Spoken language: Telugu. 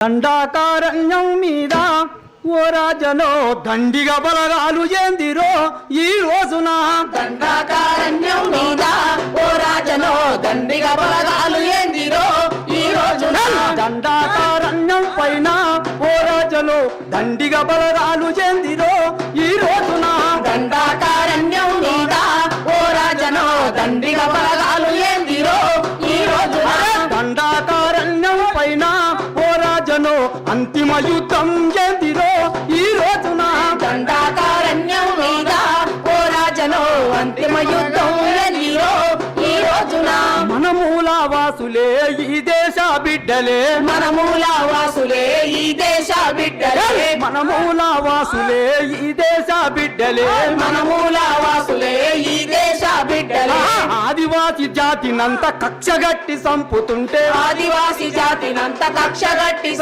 దండాకారణ్యం మీద ఓ రాజలో దండిగా బలగాలు ఏందిరో ఈ రోజున. దండాకారణ్యం మీద ఓ రాజనో దండిగా బలగాలు ఏందిరో ఈ రోజున. దండాకారణ్యం పైన ఓ రాజలో దండిగా బలగాలు ఏందిరో ఈ రోజున. దండాకారణ్యం మీద ఓ రాజనో దండిగా బలగాలు ఏందిరో ఈ రోజున. దండాకారణ్యం పైన ఓ రాజలో అంతిమ యుద్ధం ఏందిరో ఈ రోజున. దండాకారణ్యం మీద ఓ రాజనో అంతిమ యుద్ధం ఏందిరో ఈ రోజున. మనమూల వాసులే ఈ దేశ బిడ్డలే, మనమూల వాసులే ఈ దేశ బిడ్డలే, మనమూల వాసులే ఈ దేశ బిడ్డలే, మనమూల వాసులే ఈ దేశ బిడ్డలే. ఆదివాసి జాతినంత కక్షగట్టి సంపుతుంటే, ఆదివాసి జాతినంత కక్షగట్టి